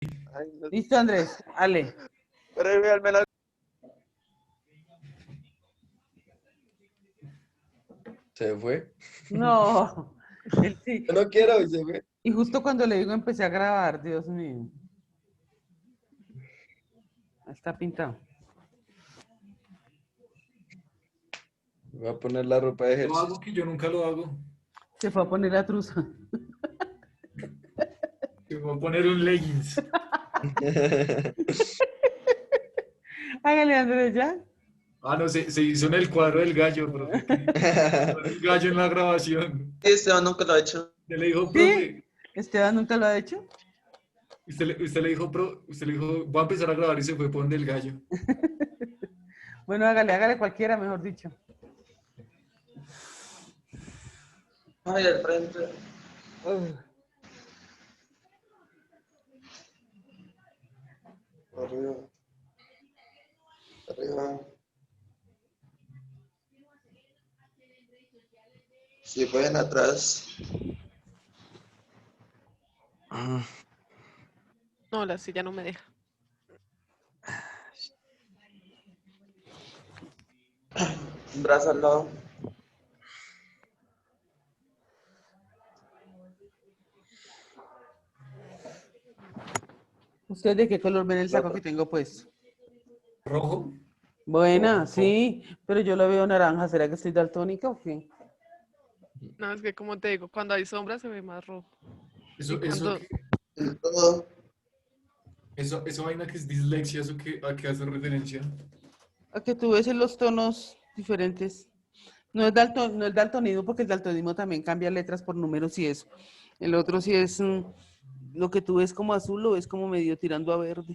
Ay, no. Listo, Andrés. Ale. Pero ve, al menos Se fue. No. Él sí. Yo no quiero y se fue. Y justo cuando le digo empecé a grabar, Dios mío. Está pintado. Voy a poner la ropa de Yo ejercicio. hago que yo nunca lo hago. Se fue a poner la truza. Te voy a poner un leggings. Hágale, Andrés, ¿ya? Ah, no, se hizo en el cuadro del gallo, profe. El gallo en la grabación. Esteban nunca lo ha hecho. Usted le dijo, ¿Sí? profe. ¿Esteban nunca lo ha hecho? Usted le dijo, voy a empezar a grabar y se fue por donde el gallo. Bueno, hágale cualquiera, mejor dicho. Ay, al frente. Arriba. Arriba. Si pueden atrás. No, la silla no me deja. Un brazo al lado. ¿Ustedes de qué color ven el saco que tengo puesto? ¿Rojo? Buena, sí, pero yo lo veo naranja. ¿Será que estoy daltónica o qué? No, es que como te digo, cuando hay sombra se ve más rojo. Eso, Y eso, cuando- El todo. eso vaina que es dislexia, eso que, ¿a qué hace referencia? A que tú ves en los tonos diferentes. No es daltonismo, porque el daltonismo también cambia letras por números y eso. El otro sí es lo que tú ves como azul, lo ves como medio tirando a verde.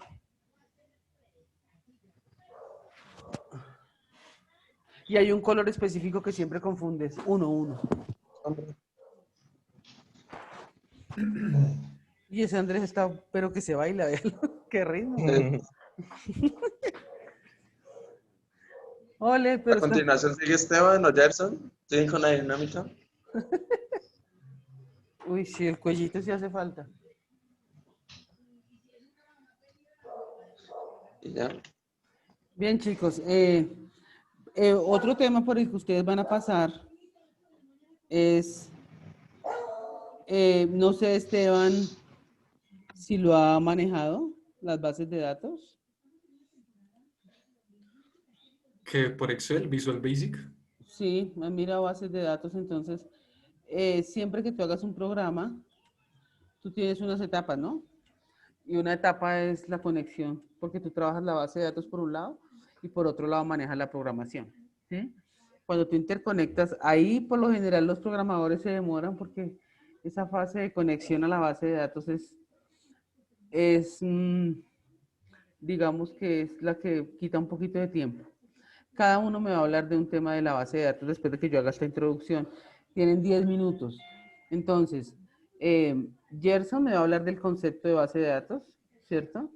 Y hay un color específico que siempre confundes. Uno. Y ese Andrés está, pero que se baila, véalo. Qué ritmo. Ole, A pero está. continuación sigue Esteban o Gerson. Siguen con la dinámica. Uy, sí, el cuellito sí hace falta. Y ya. Bien, chicos. Otro tema por el que ustedes van a pasar es, no sé, Esteban, si lo ha manejado, las bases de datos. ¿Que por Excel, Visual Basic? Sí, han mirado bases de datos, entonces, siempre que tú hagas un programa, tú tienes unas etapas, ¿no? Y una etapa es la conexión, porque tú trabajas la base de datos por un lado y por otro lado manejas la programación, ¿sí? Cuando tú interconectas, ahí por lo general los programadores se demoran porque esa fase de conexión a la base de datos es digamos que es la que quita un poquito de tiempo. Cada uno me va a hablar de un tema de la base de datos después de que yo haga esta introducción. Tienen 10 minutos. Entonces, Gerson me va a hablar del concepto de base de datos, ¿cierto?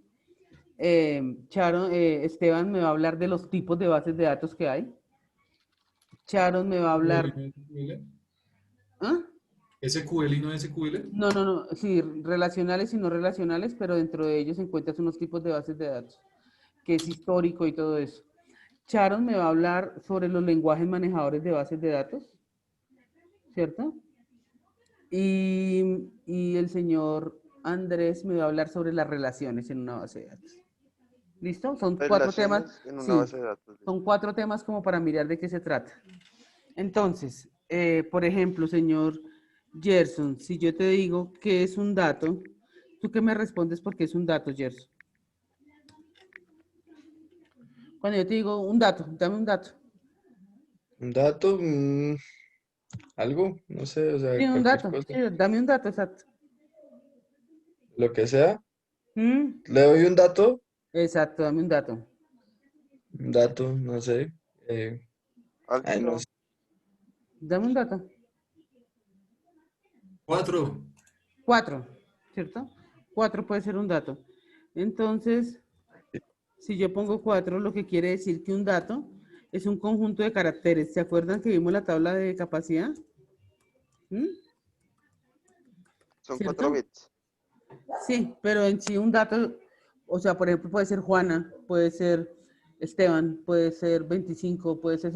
Esteban me va a hablar de los tipos de bases de datos que hay. Sharon me va a hablar. ¿Ah? ¿SQL y no SQL? No, sí, relacionales y no relacionales, pero dentro de ellos encuentras unos tipos de bases de datos, que es histórico y todo eso. Sharon me va a hablar sobre los lenguajes manejadores de bases de datos, ¿cierto? Y el señor Andrés me va a hablar sobre las relaciones en una base de datos. ¿Listo? Son 4 temas. Relaciones en una Sí, base de datos. son 4 temas como para mirar de qué se trata. Entonces, por ejemplo, señor Gerson, si yo te digo que es un dato, ¿tú qué me respondes porque es un dato, Gerson? Cuando yo te digo un dato, dame un dato. Un dato, algo, no sé, o sea, Sí, un cualquier dato. cosa. Sí, dame un dato, exacto. Lo que sea. ¿Mm? Le doy un dato, Exacto, dame un dato. no sé. No Álgebra. sé. Dame un dato. 4. 4, ¿cierto? 4 puede ser un dato. Entonces, si yo pongo 4, lo que quiere decir que un dato es un conjunto de caracteres. ¿Se acuerdan que vimos la tabla de capacidad? ¿Mm? Son 4 ¿Cierto? bits. Sí, pero en sí un dato, o sea, por ejemplo, puede ser Juana, puede ser Esteban, puede ser 25, puede ser...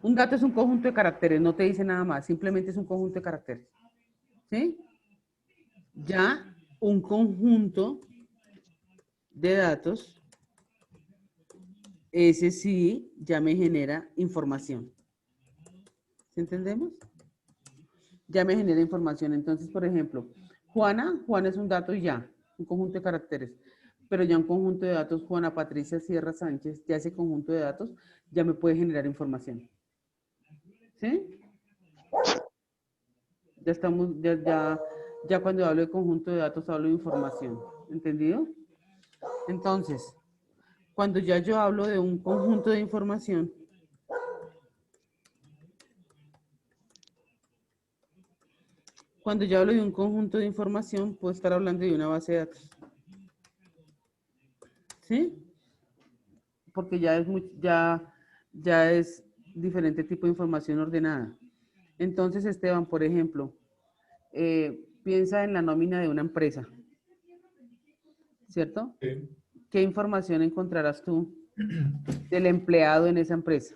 Un dato es un conjunto de caracteres, no te dice nada más, simplemente es un conjunto de caracteres. ¿Sí? Ya un conjunto de datos, ese sí ya me genera información. ¿Sí entendemos? Ya me genera información. Entonces, por ejemplo, Juana es un dato y ya, un conjunto de caracteres. Pero ya un conjunto de datos, Juana Patricia Sierra Sánchez, ya ese conjunto de datos ya me puede generar información. ¿Sí? Ya estamos, ya cuando hablo de conjunto de datos hablo de información. ¿Entendido? Entonces, cuando ya yo hablo de un conjunto de información, cuando yo hablo de un conjunto de información, puedo estar hablando de una base de datos. ¿Sí? Porque ya es diferente tipo de información ordenada. Entonces, Esteban, por ejemplo, piensa en la nómina de una empresa, ¿cierto? Sí. ¿Qué información encontrarás tú del empleado en esa empresa?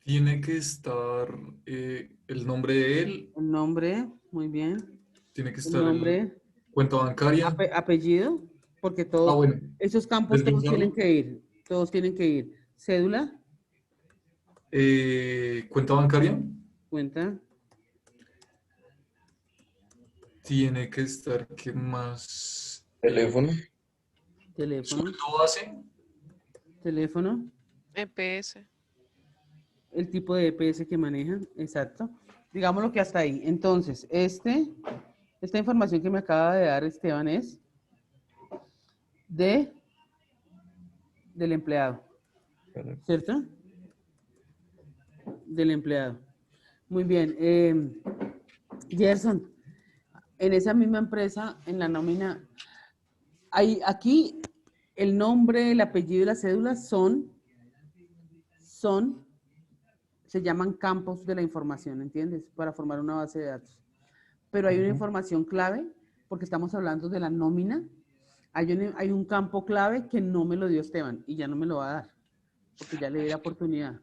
Tiene que estar el nombre de él, El nombre, muy bien. tiene que El estar el nombre, cuenta bancaria. apellido, porque Ah, todos, bueno, esos campos todos tienen desglosarlo. que ir, todos tienen que ir. Cédula, Cuenta bancaria. cuenta, Tiene que estar, ¿qué más? Teléfono. teléfono, Sueldo base. teléfono, EPS. el tipo de EPS que manejan, exacto. Digámoslo que hasta ahí. Entonces, esta información que me acaba de dar Esteban es de, del empleado, ¿cierto? Del empleado. Muy bien. Gerson, en esa misma empresa, en la nómina, aquí el nombre, el apellido y la cédula se llaman campos de la información, ¿entiendes? Para formar una base de datos. Pero hay una Ujú. información clave, porque estamos hablando de la nómina. Hay un campo clave que no me lo dio Esteban y ya no me lo va a dar, porque ya le di la oportunidad.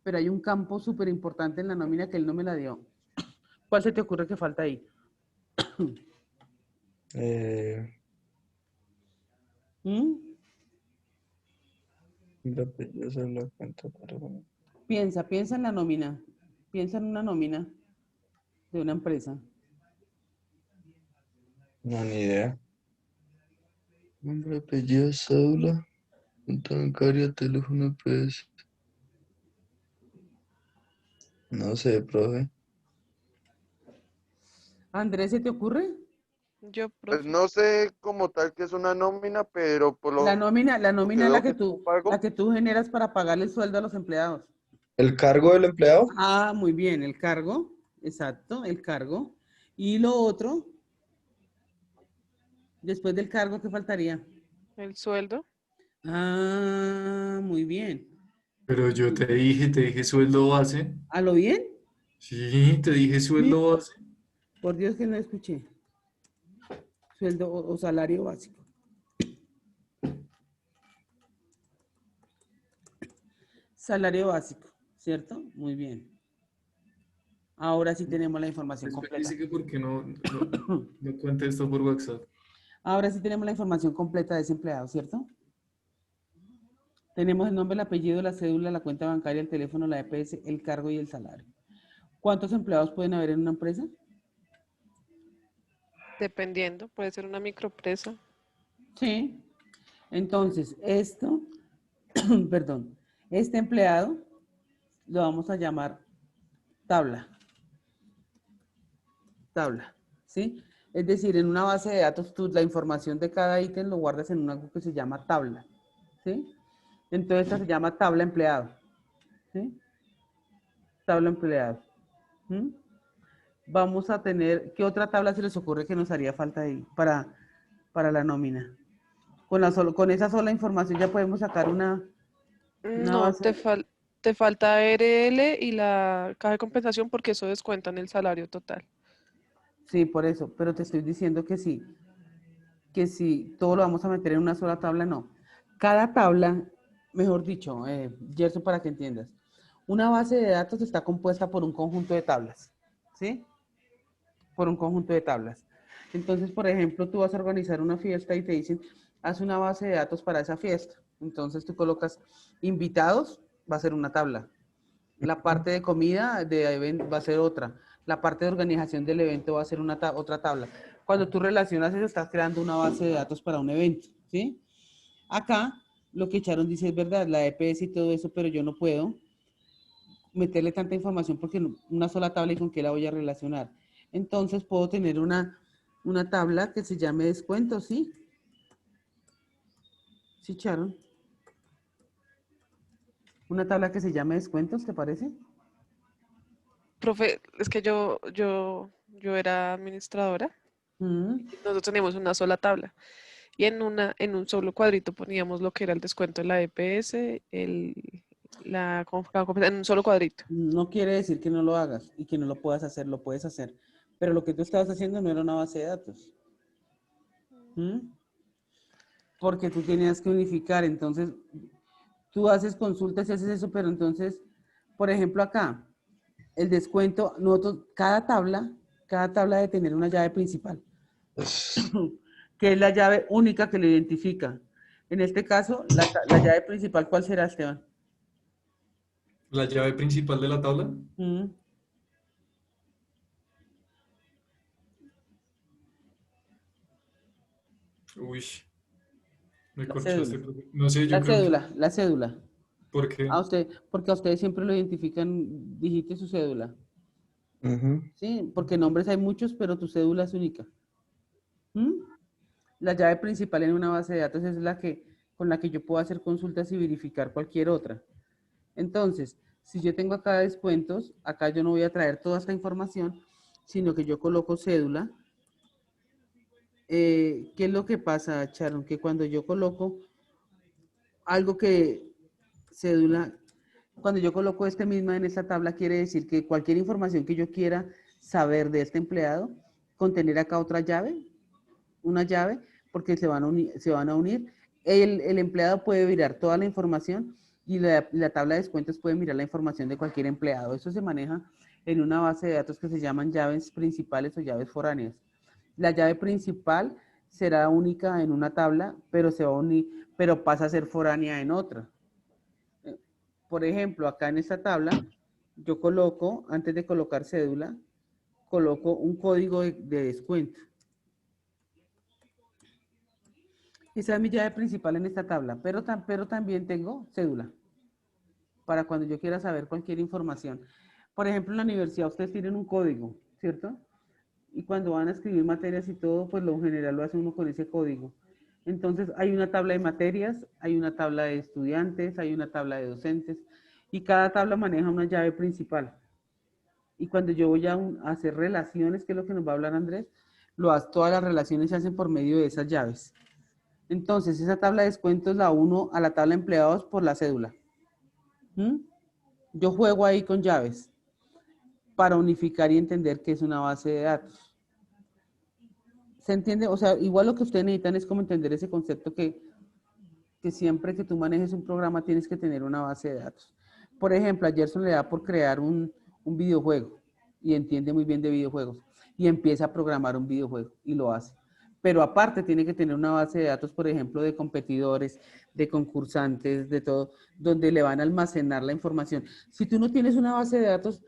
Pero hay un campo súper importante en la nómina que él no me la dio. ¿Cuál se te ocurre que falta ahí? Eh, ¿Mm? el apellido se lo cuenta, pero bueno. Piensa en la nómina. Piensa en una nómina de una empresa. No, ni idea. Nombre, apellido, cédula, cuenta bancaria, teléfono, pues. No sé, profe. Andrés, ¿se te ocurre? Yo, Pues profe. no sé como tal que es una nómina, pero por La lo que nómina es veo que es un la pago, que tú generas para pagarle el sueldo a los empleados. ¿El cargo del empleado? Ah, muy bien, el cargo, exacto, el cargo. Y lo otro, después del cargo, ¿qué faltaría? El sueldo. Ah, muy bien. Pero yo te dije sueldo base. ¿A lo bien? Sí, te dije Sí. sueldo base. Por Dios que no escuché. Sueldo o salario básico. Salario básico, ¿cierto? Muy bien. Ahora sí tenemos la información Después completa. dice que por qué no cuenta esto por WhatsApp. Ahora sí tenemos la información completa de ese empleado, ¿cierto? Tenemos el nombre, el apellido, la cédula, la cuenta bancaria, el teléfono, la EPS, el cargo y el salario. ¿Cuántos empleados pueden haber en una empresa? Dependiendo. Puede ser una microempresa. Sí. Entonces, perdón, este empleado lo vamos a llamar tabla. Tabla, ¿sí? Es decir, en una base de datos tú la información de cada ítem lo guardas en algo que se llama tabla, ¿sí? Entonces esta se llama tabla empleado, ¿sí? Tabla empleado. ¿Mm? Vamos a tener, ¿qué otra tabla se les ocurre que nos haría falta ahí para la nómina? Con esa sola información ya podemos sacar una No, base. te falta ARL y la caja de compensación porque eso descuentan el salario total. Sí, por eso, pero te estoy diciendo que sí. que si todo lo vamos a meter en una sola tabla, no. Cada tabla, mejor dicho, Gerson, para que entiendas, una base de datos está compuesta por un conjunto de tablas, ¿sí? Por un conjunto de tablas. Entonces, por ejemplo, tú vas a organizar una fiesta y te dicen, haz una base de datos para esa fiesta. Entonces tú colocas invitados, va a ser una tabla. La parte de comida va a ser otra. La parte de organización del evento va a ser otra tabla. Cuando tú relacionas eso, estás creando una base de datos para un evento, ¿sí? Acá, lo que Sharon dice es verdad, la EPS y todo eso, pero yo no puedo meterle tanta información porque una sola tabla y con qué la voy a relacionar. Entonces, puedo tener una tabla que se llame descuentos, ¿sí? ¿Sí, Sharon? Una tabla que se llame descuentos, ¿te parece? Profe, es que yo era administradora. Mm. Nosotros teníamos una sola tabla y en un solo cuadrito poníamos lo que era el descuento de la EPS, en un solo cuadrito. No quiere decir que no lo hagas y que no lo puedas hacer, lo puedes hacer. Pero lo que tú estabas haciendo no era una base de datos. ¿Mm? Porque tú tenías que unificar. Entonces, tú haces consultas y haces eso, pero entonces, por ejemplo, acá, el descuento, cada tabla debe tener una llave principal, Es- que es la llave única que lo identifica. En este caso, la llave principal, ¿cuál será, Esteban? La llave principal de la tabla. ¿Mm? Uy, me La corchaste, cédula. profe. No sé, yo La creo que. cédula, la cédula. ¿Por qué? A usted, porque a ustedes siempre lo identifican, digite su cédula. Ujú. Sí, porque nombres hay muchos, pero tu cédula es única. ¿Mm? La llave principal en una base de datos es con la que yo puedo hacer consultas y verificar cualquier otra. Entonces, si yo tengo acá descuentos, acá yo no voy a traer toda esta información, sino que yo coloco cédula. ¿Qué es lo que pasa, Sharon? Que cuando yo coloco algo que cédula, cuando yo coloco este misma en esta tabla, quiere decir que cualquier información que yo quiera saber de este empleado, contener acá otra llave, una llave, porque se van a unir. El empleado puede mirar toda la información y la tabla de descuentos puede mirar la información de cualquier empleado. Eso se maneja en una base de datos que se llaman llaves principales o llaves foráneas. La llave principal será única en una tabla, pero se va a unir, pero pasa a ser foránea en otra. Por ejemplo, acá en esta tabla, yo coloco, antes de colocar cédula, coloco un código de descuento. Esa es mi llave principal en esta tabla, pero también tengo cédula para cuando yo quiera saber cualquier información. Por ejemplo, en la universidad ustedes tienen un código, ¿cierto? Y cuando van a escribir materias y todo, pues lo general lo hace uno con ese código. Entonces, hay una tabla de materias, hay una tabla de estudiantes, hay una tabla de docentes, y cada tabla maneja una llave principal. Y cuando yo voy a hacer relaciones, que es lo que nos va a hablar Andrés, todas las relaciones se hacen por medio de esas llaves. Entonces, esa tabla de descuentos la uno a la tabla de empleados por la cédula. ¿Mm? Yo juego ahí con llaves para unificar y entender qué es una base de datos. ¿Se entiende? O sea, igual lo que ustedes necesitan es como entender ese concepto que siempre que tú manejes un programa tienes que tener una base de datos. Por ejemplo, a Gerson le da por crear un videojuego y entiende muy bien de videojuegos y empieza a programar un videojuego y lo hace. Pero aparte tiene que tener una base de datos, por ejemplo, de competidores, de concursantes, de todo, donde le van a almacenar la información. Si tú no tienes una base de datos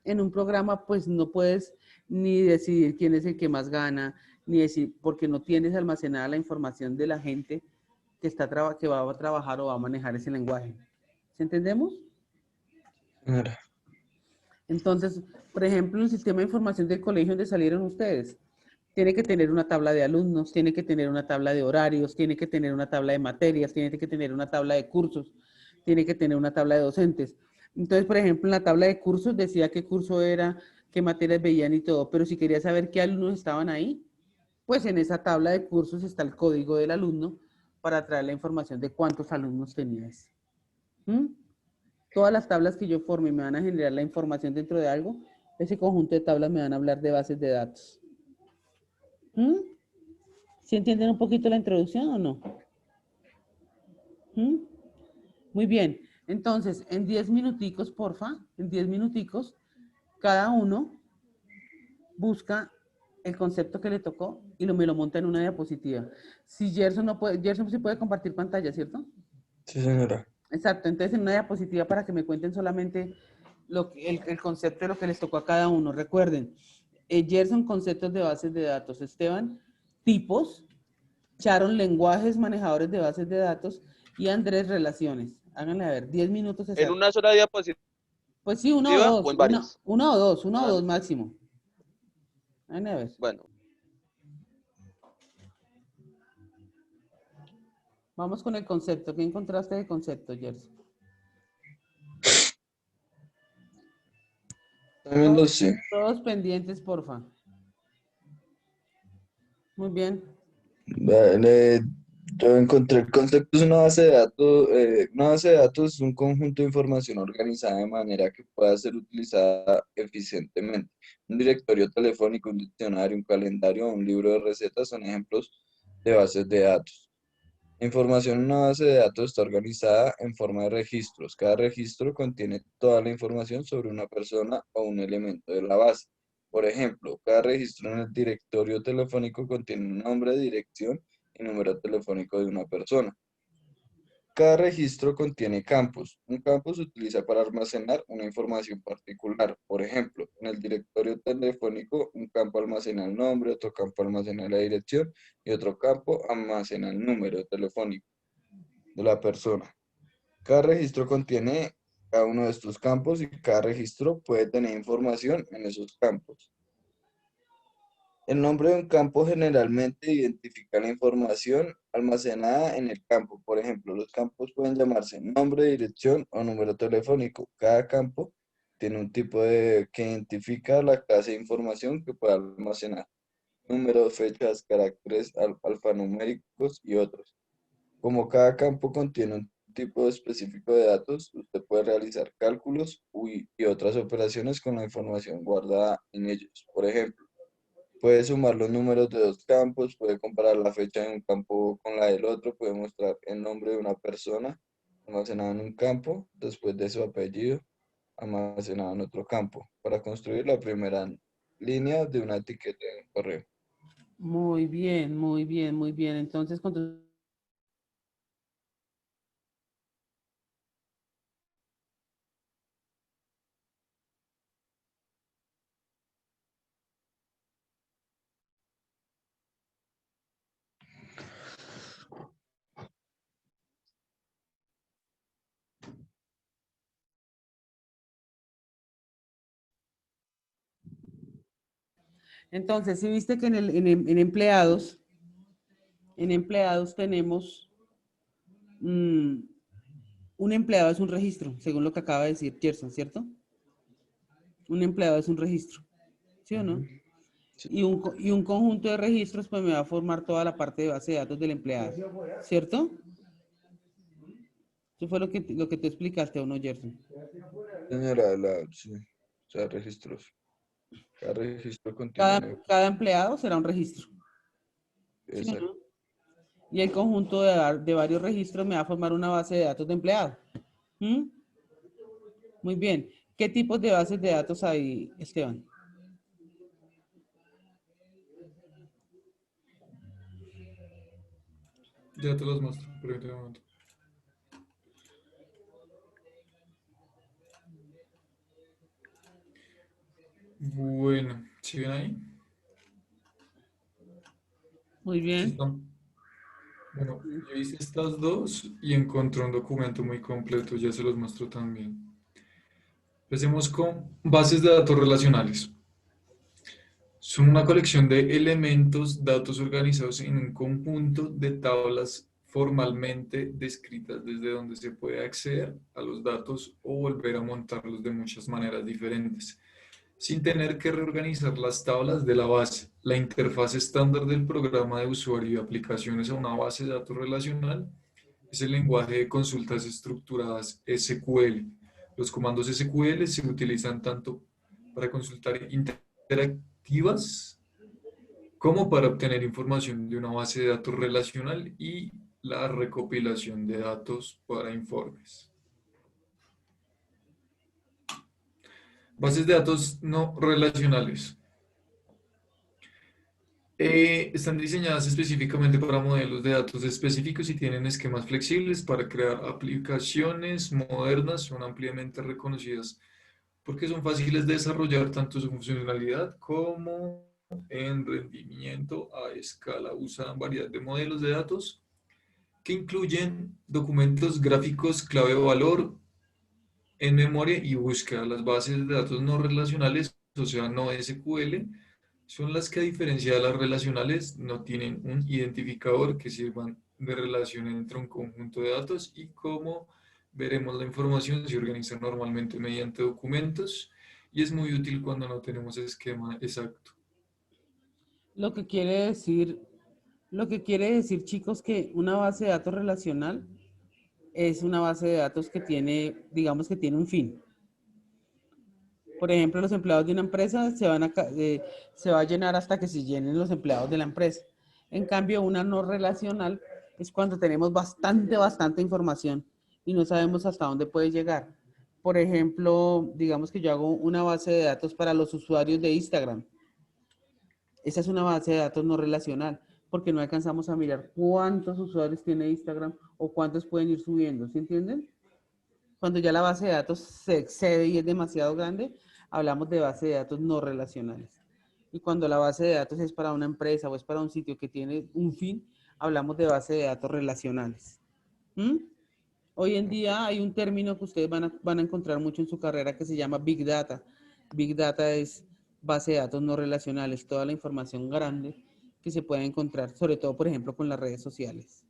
en un programa, pues no puedes ni decidir quién es el que más gana, ni decir, porque no tienes almacenada la información de la gente que va a trabajar o va a manejar ese lenguaje. ¿Sí entendemos? Señora. Entonces, por ejemplo, el sistema de información del colegio donde salieron ustedes, tiene que tener una tabla de alumnos, tiene que tener una tabla de horarios, tiene que tener una tabla de materias, tiene que tener una tabla de cursos, tiene que tener una tabla de docentes. Entonces, por ejemplo, en la tabla de cursos decía qué curso era, qué materias veían y todo, pero si quería saber qué alumnos estaban ahí, pues en esa tabla de cursos está el código del alumno para traer la información de cuántos alumnos tenías. ¿Mm? Todas las tablas que yo forme me van a generar la información dentro de algo. Ese conjunto de tablas me van a hablar de bases de datos. ¿Mm? ¿Sí entienden un poquito la introducción o no? ¿Mm? Muy bien. Entonces, en 10 minuticos, porfa, en 10 minuticos, cada uno busca el concepto que le tocó y me lo monta en una diapositiva. Si Gerson no puede, Gerson sí puede compartir pantalla, ¿cierto? Sí, señora. Exacto, entonces en una diapositiva para que me cuenten solamente el concepto de lo que les tocó a cada uno. Recuerden, Gerson, conceptos de bases de datos. Esteban, tipos. Sharon, lenguajes manejadores de bases de datos. Y Andrés, relaciones. Háganle a ver, 10 minutos ¿En exactos. una sola diapositiva Pues sí, uno o o dos, en varias? uno o Ah, dos máximo. Háganle a ver. bueno, Vamos con el concepto. ¿Qué encontraste de concepto, Gerson? También lo sé. Todos pendientes, porfa. Muy bien. Vale, yo encontré el concepto es una base de datos. Una base de datos es un conjunto de información organizada de manera que pueda ser utilizada eficientemente. Un directorio telefónico, un diccionario, un calendario o un libro de recetas son ejemplos de bases de datos. La información en una base de datos está organizada en forma de registros. Cada registro contiene toda la información sobre una persona o un elemento de la base. Por ejemplo, cada registro en el directorio telefónico contiene un nombre, dirección y número telefónico de una persona. Cada registro contiene campos. Un campo se utiliza para almacenar una información particular. Por ejemplo, en el directorio telefónico, un campo almacena el nombre, otro campo almacena la dirección y otro campo almacena el número telefónico de la persona. Cada registro contiene cada uno de estos campos y cada registro puede tener información en esos campos. El nombre de un campo generalmente identifica la información almacenada en el campo. Por ejemplo, los campos pueden llamarse nombre, dirección o número telefónico. Cada campo tiene un tipo que identifica la clase de información que puede almacenar. Números, fechas, caracteres alfanuméricos y otros. Como cada campo contiene un tipo específico de datos, usted puede realizar cálculos y otras operaciones con la información guardada en ellos. Por ejemplo, puede sumar los números de dos campos, puede comparar la fecha de un campo con la del otro, puede mostrar el nombre de una persona almacenado en un campo, después de su apellido almacenado en otro campo, para construir la primera línea de una etiqueta de un correo. Muy bien, muy bien, muy bien. Entonces, entonces, si viste que en empleados tenemos un empleado es un registro, según lo que acaba de decir Gerson, ¿cierto? Un empleado es un registro, ¿sí o no? Sí. Y un conjunto de registros pues me va a formar toda la parte de base de datos del empleado, ¿cierto? Eso fue lo que tú explicaste, ¿o no, Gerson? Señora, sí, o sea, registros. Cada registro contiene Cada empleado será un registro, ¿sí o esa. no? Y el conjunto de varios registros me va a formar una base de datos de empleado. ¿Mm? Muy bien. ¿Qué tipos de bases de datos hay, Esteban? Ya te los muestro, permíteme un momento. Bueno, ¿sí ven ahí? Muy Sí bien. están. Bueno, yo hice estas dos y encontré un documento muy completo, ya se los muestro también. Empecemos con bases de datos relacionales. Son una colección de elementos, datos organizados en un conjunto de tablas formalmente descritas desde donde se puede acceder a los datos o volver a montarlos de muchas maneras diferentes, sin tener que reorganizar las tablas de la base. La interfaz estándar del programa de usuario y aplicaciones a una base de datos relacional es el lenguaje de consultas estructuradas SQL. Los comandos SQL se utilizan tanto para consultar interactivas como para obtener información de una base de datos relacional y la recopilación de datos para informes. Bases de datos no relacionales. Están diseñadas específicamente para modelos de datos específicos y tienen esquemas flexibles para crear aplicaciones modernas. Son ampliamente reconocidas porque son fáciles de desarrollar tanto su funcionalidad como en rendimiento a escala. Usan variedad de modelos de datos que incluyen documentos gráficos clave o valor en memoria y búsqueda. Las bases de datos no relacionales, o sea, no SQL, son las que, a diferencia de las relacionales, no tienen un identificador que sirvan de relación entre un conjunto de datos, y como veremos, la información se organiza normalmente mediante documentos y es muy útil cuando no tenemos esquema exacto. Lo que quiere decir, chicos, que una base de datos relacional es una base de datos que tiene, digamos que tiene un fin. Por ejemplo, los empleados de una empresa se va a llenar hasta que se llenen los empleados de la empresa. En cambio, una no relacional es cuando tenemos bastante información y no sabemos hasta dónde puede llegar. Por ejemplo, digamos que yo hago una base de datos para los usuarios de Instagram. Esa es una base de datos no relacional, porque no alcanzamos a mirar cuántos usuarios tiene Instagram o cuántos pueden ir subiendo, ¿sí entienden? Cuando ya la base de datos se excede y es demasiado grande, hablamos de base de datos no relacionales. Y cuando la base de datos es para una empresa o es para un sitio que tiene un fin, hablamos de base de datos relacionales. ¿Mm? Hoy en día hay un término que ustedes van a encontrar mucho en su carrera que se llama Big Data. Big Data es base de datos no relacionales, toda la información grande que se puede encontrar, sobre todo, por ejemplo, con las redes sociales.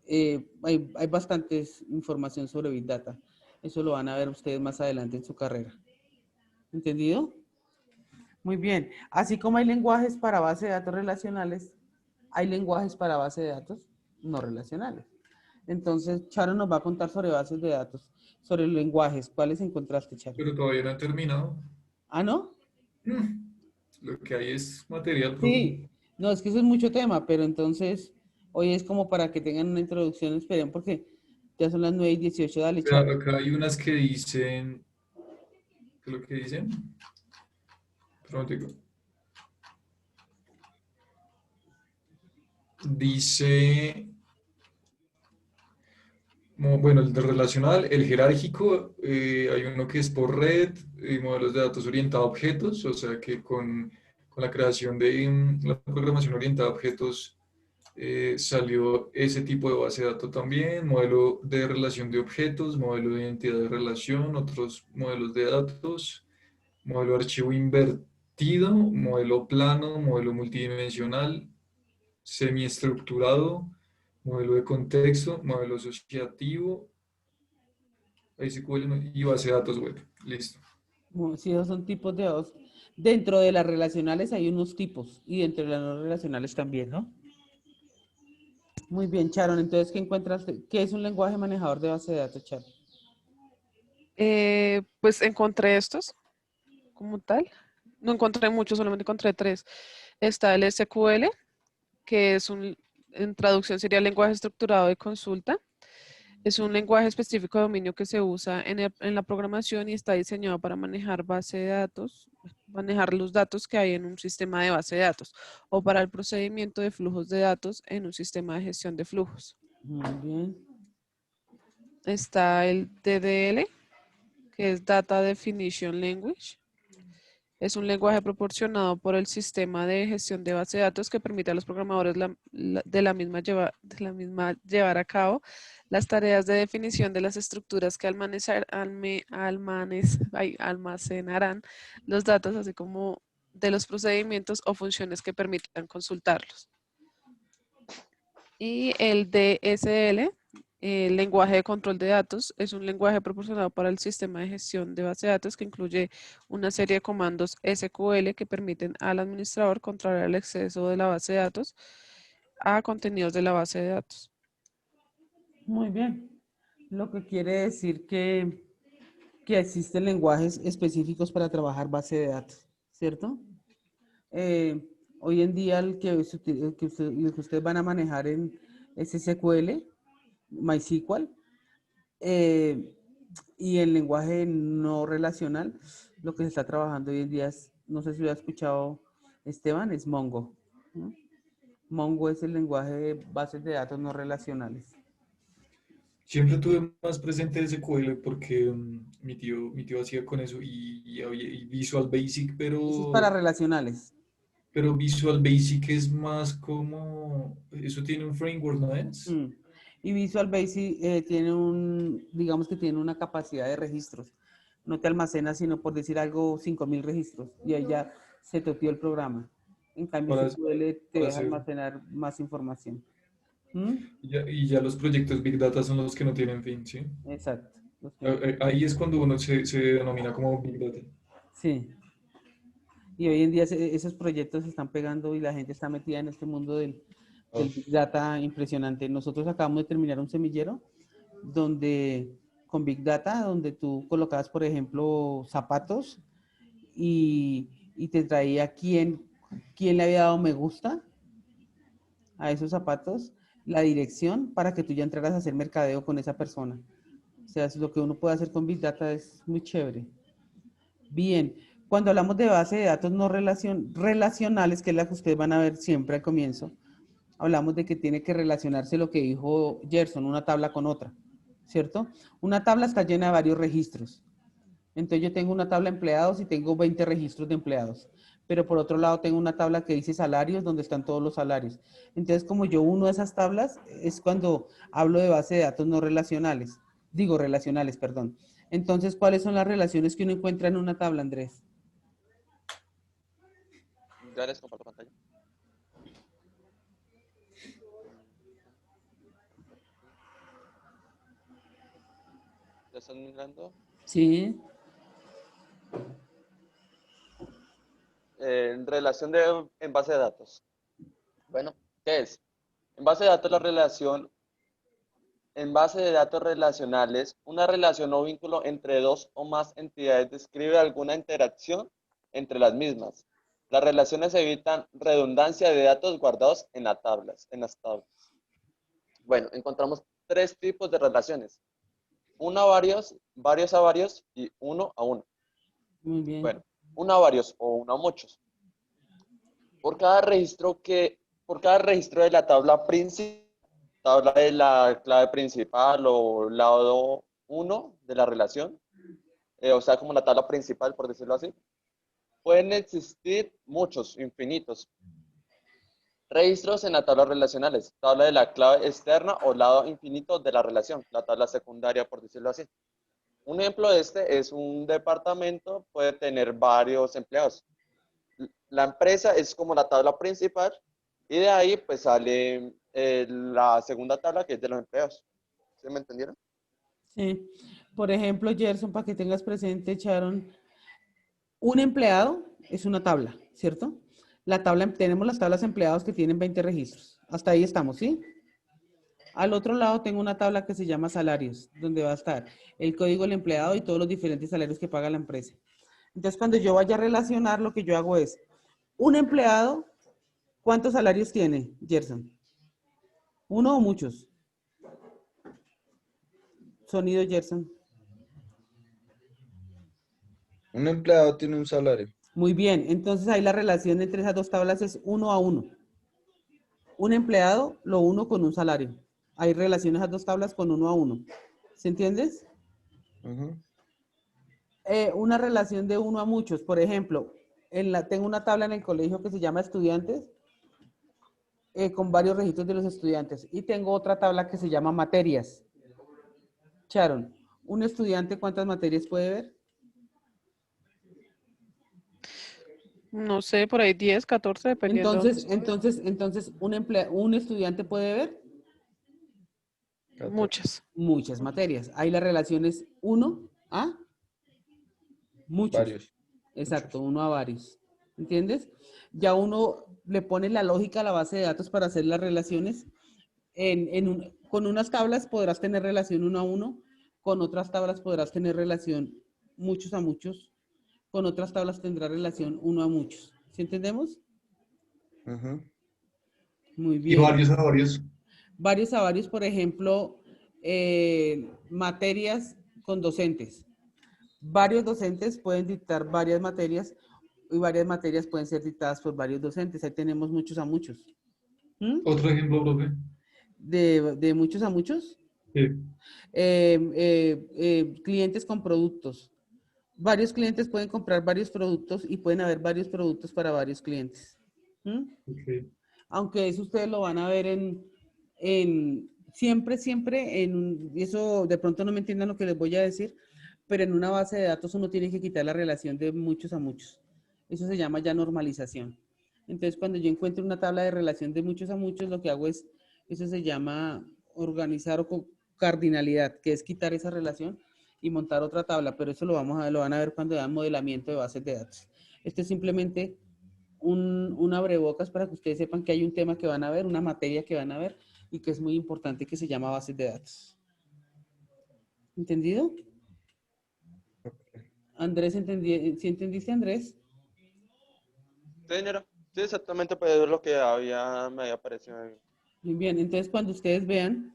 Hay bastantes información sobre Big Data. Eso lo van a ver ustedes más adelante en su carrera. ¿Entendido? Muy bien. Así como hay lenguajes para base de datos relacionales, hay lenguajes para base de datos no relacionales. Entonces, Charo nos va a contar sobre bases de datos, sobre lenguajes. ¿Cuáles encontraste, Charo? Pero todavía no han terminado. ¿Ah, no? Lo que hay es material, profe. Sí. No, es que eso es mucho tema, pero entonces, hoy es como para que tengan una introducción, esperen, porque ya son las 9:18. Dale, Vea, Charo. acá hay unas que dicen, ¿qué es lo que dicen? Pronto. Dice, bueno, el de relacional, el jerárquico, hay uno que es por red, modelos de datos orientados a objetos, o sea que con la creación de la programación orientada a objetos salió ese tipo de base de datos también, modelo de relación de objetos, modelo de identidad de relación, otros modelos de datos, modelo de archivo invertido, modelo plano, modelo multidimensional, semiestructurado, modelo de contexto, modelo asociativo, SQL y base de datos web. Listo. Bueno, sí, esos son tipos de datos. Dentro de las relacionales hay unos tipos y dentro de las no relacionales también, ¿no? Muy bien, Charon. Entonces, ¿qué encuentras? ¿Qué es un lenguaje manejador de base de datos, Charon? Pues encontré estos como tal. No encontré muchos, solamente encontré 3. Está el SQL, que es en traducción sería lenguaje estructurado de consulta. Es un lenguaje específico de dominio que se usa en la programación y está diseñado para manejar base de datos, manejar los datos que hay en un sistema de base de datos o para el procedimiento de flujos de datos en un sistema de gestión de flujos. Muy bien. Está el DDL, que es Data Definition Language. Es un lenguaje proporcionado por el sistema de gestión de base de datos que permite a los programadores de la misma llevar a cabo las tareas de definición de las estructuras que almacenarán los datos, así como de los procedimientos o funciones que permitan consultarlos. Y el DSL, el lenguaje de control de datos, es un lenguaje proporcionado para el sistema de gestión de base de datos que incluye una serie de comandos SQL que permiten al administrador controlar el acceso de la base de datos a contenidos de la base de datos. Muy bien. Lo que quiere decir que existen lenguajes específicos para trabajar base de datos, ¿cierto? Hoy en día el que ustedes van a manejar en SQL, MySQL, y el lenguaje no relacional, lo que se está trabajando hoy en día es, no sé si lo ha escuchado Esteban, es Mongo, ¿no? Mongo es el lenguaje de bases de datos no relacionales. Siempre tuve más presente SQL porque mi tío hacía con eso y Visual Basic, Eso es para relacionales. pero Visual Basic es más como, eso tiene un framework, ¿no es? Mm. Y Visual Basic tiene digamos que tiene una capacidad de registros. No te almacena, sino por decir algo, 5.000 registros. Y ahí ya se toteó el programa. En cambio, Para, SQL te para deja hacer. almacenar más información. ¿Mm? Y ya los proyectos Big Data son los que no tienen fin, ¿sí? Exacto. Los que no- Ahí es cuando uno se denomina como Big Data. Sí. Y hoy en día esos proyectos se están pegando y la gente está metida en este mundo del Big Data impresionante. Nosotros acabamos de terminar un semillero con Big Data, donde tú colocabas, por ejemplo, zapatos y te traía quién le había dado me gusta a esos zapatos, la dirección para que tú ya entraras a hacer mercadeo con esa persona. O sea, lo que uno puede hacer con Big Data es muy chévere. Bien, cuando hablamos de base de datos no relacionales, que es la que ustedes van a ver siempre al comienzo, hablamos de que tiene que relacionarse lo que dijo Gerson, una tabla con otra, ¿cierto? Una tabla está llena de varios registros. Entonces yo tengo una tabla de empleados y tengo 20 registros de empleados. Pero por otro lado tengo una tabla que dice salarios, donde están todos los salarios. Entonces, como yo uno de esas tablas, es cuando hablo de base de datos no relacionales. Digo relacionales, perdón. Entonces, ¿cuáles son las relaciones que uno encuentra en una tabla, Andrés? Ya les comparto pantalla. ¿Ya están mirando? Sí. En base de datos. Bueno, ¿qué es? En base de datos, en base de datos relacionales, una relación o vínculo entre dos o más entidades describe alguna interacción entre las mismas. Las relaciones evitan redundancia de datos guardados en las tablas. Bueno, encontramos tres tipos de relaciones. Uno a varios, varios a varios y uno a uno. Muy bien. Bueno, uno a varios o uno a muchos. Por cada registro de la tabla principal, tabla de la clave principal o lado 1 de la relación, o sea, como la tabla principal, por decirlo así, pueden existir muchos, infinitos, registros en la tabla relacionales, tabla de la clave externa o lado infinito de la relación, la tabla secundaria, por decirlo así. Un ejemplo de este es un departamento, puede tener varios empleados. La empresa es como la tabla principal y de ahí pues sale la segunda tabla que es de los empleados. ¿Sí me entendieron? Sí. Por ejemplo, Gerson, para que tengas presente, Sharon, un empleado es una tabla, ¿cierto? Tenemos las tablas empleados que tienen 20 registros. Hasta ahí estamos, ¿sí? Al otro lado tengo una tabla que se llama salarios, donde va a estar el código del empleado y todos los diferentes salarios que paga la empresa. Entonces, cuando yo vaya a relacionar, lo que yo hago es, un empleado, ¿cuántos salarios tiene, Gerson? ¿Uno o muchos? Sonido, Gerson. Un empleado tiene un salario. Muy bien, entonces ahí la relación entre esas dos tablas es 1 a 1. Un empleado lo uno con un salario. Hay relaciones a dos tablas con 1 a 1. ¿Se entiendes? Ujú. Una relación de 1 a muchos. Por ejemplo, tengo una tabla en el colegio que se llama estudiantes, con varios registros de los estudiantes. Y tengo otra tabla que se llama materias. Sharon, ¿un estudiante cuántas materias puede ver? No sé, por ahí 10, 14, dependiendo de dónde Entonces, un estudiante puede ver esté. Muchas. muchas materias. Ahí la relación es 1 a muchos. Varios. Exacto, 1 a varios. ¿Entiendes? Ya uno le pone la lógica a la base de datos para hacer las relaciones. Con unas tablas podrás tener relación 1 a 1, con otras tablas podrás tener relación muchos a muchos, con otras tablas tendrás relación 1 a muchos. ¿Sí entendemos? Ajá. Muy Y bien. varios a varios. Varios a varios, por ejemplo, materias con docentes. Varios docentes pueden dictar varias materias y varias materias pueden ser dictadas por varios docentes. Ahí tenemos muchos a muchos. ¿Mm? Otro ejemplo, profe. De muchos a muchos. Sí. Clientes con productos. Varios clientes pueden comprar varios productos y pueden haber varios productos para varios clientes. ¿Mm? Ok. Aunque eso ustedes lo van a ver siempre y eso de pronto no me entiendan lo que les voy a decir, pero en una base de datos uno tiene que quitar la relación de muchos a muchos. Eso se llama ya normalización. Entonces, cuando yo encuentro una tabla de relación de muchos a muchos, lo que hago es, eso se llama organizar o cardinalidad, que es quitar esa relación y montar otra tabla, pero eso lo van a ver cuando dan modelamiento de bases de datos. Esto es simplemente un abrebocas para que ustedes sepan que hay un tema que van a ver, una materia que van a ver y que es muy importante que se llama bases de datos. ¿Entendido? Andrés, ¿sí entendiste, Andrés? Sí, señora. Sí, exactamente, pues es lo que me había parecido a mí. Muy bien, entonces cuando ustedes vean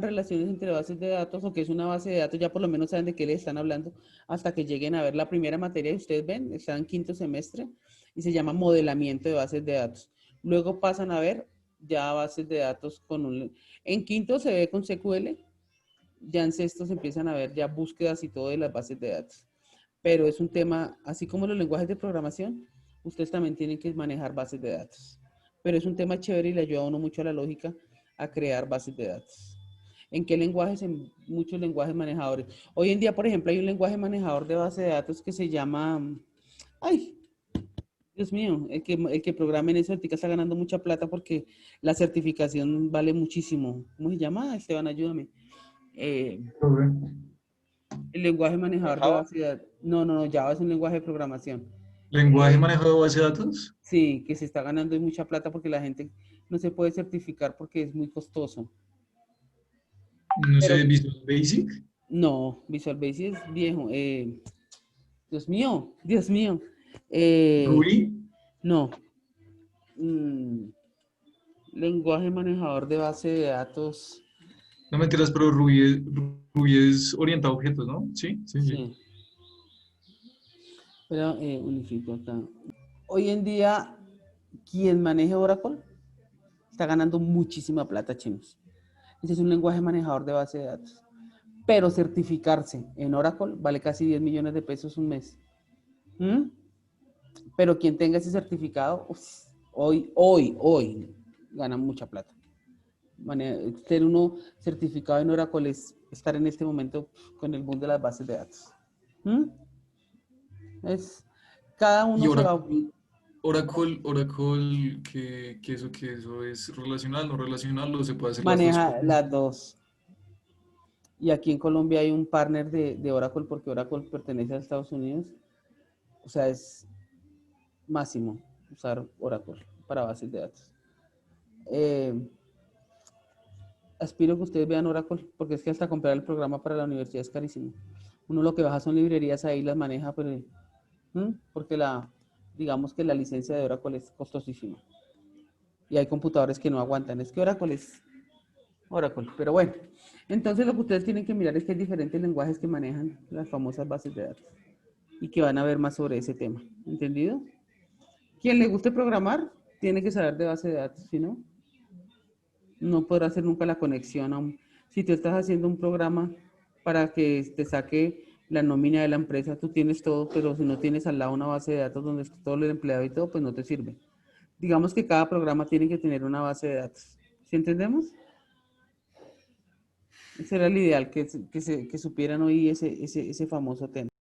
relaciones entre bases de datos o que es una base de datos, ya por lo menos saben de qué les están hablando hasta que lleguen a ver la primera materia que ustedes ven, están en quinto semestre y se llama modelamiento de bases de datos. Luego pasan a ver ya bases de datos en quinto se ve con SQL, ya en sexto se empiezan a ver ya búsquedas y todo de las bases de datos. Pero es un tema, así como los lenguajes de programación, ustedes también tienen que manejar bases de datos. Pero es un tema chévere y le ayuda a uno mucho a la lógica a crear bases de datos. ¿En qué lenguajes? En muchos lenguajes manejadores. Hoy en día, por ejemplo, hay un lenguaje manejador de base de datos que se llama, ay, Dios mío, el que programa en eso ahorita está ganando mucha plata porque la certificación vale muchísimo. ¿Cómo se llama? Esteban, ayúdame. Profe. El lenguaje manejador de ¿Java? base de datos. No, no, no, Java es un lenguaje de programación. Lenguaje Eh, manejado de base de datos. sí, que se está ganando mucha plata porque la gente no se puede certificar porque es muy costoso. No Pero sé, Visual Basic. no, Visual Basic es viejo. Dios mío, Dios mío. Eh, Ruby. no. Mm, lenguaje manejador de base de datos. No mentiras, pero Ruby es orientado a objetos, ¿no? Sí, sí, sí. Sí. Pero unifico acá. Hoy en día, quien maneje Oracle está ganando muchísima plata, chinos. Ese es un lenguaje manejador de base de datos. Pero certificarse en Oracle vale casi 10 millones de pesos un mes. ¿Mm? Pero quien tenga ese certificado, hoy gana mucha plata. Ser uno certificado en Oracle es estar en este momento con el boom de las bases de datos. ¿Mm? Cada Y uno se va. Oracle, que eso es relacional, no relacional, o se puede hacer las dos Maneja cosas. las dos. Y aquí en Colombia hay un partner de Oracle porque Oracle pertenece a Estados Unidos. O sea, es máximo usar Oracle para bases de datos. Eh, aspiro que ustedes vean Oracle porque es que hasta comprar el programa para la universidad es carísimo. Uno lo que baja son librerías ahí, las maneja, pero porque digamos que la licencia de Oracle es costosísima. Y hay computadores que no aguantan. Es que Oracle es Oracle. Pero bueno, entonces lo que ustedes tienen que mirar es que hay diferentes lenguajes que manejan las famosas bases de datos y que van a ver más sobre ese tema. ¿Entendido? Quien le guste programar tiene que saber de base de datos, si no, no podrá hacer nunca la conexión si tú estás haciendo un programa para que te saque la nómina de la empresa, tú tienes todo, pero si no tienes al lado una base de datos donde está todo el empleado y todo, pues no te sirve. Digamos que cada programa tiene que tener una base de datos. ¿Sí entendemos? Ese era el ideal, que supieran hoy ese famoso tema.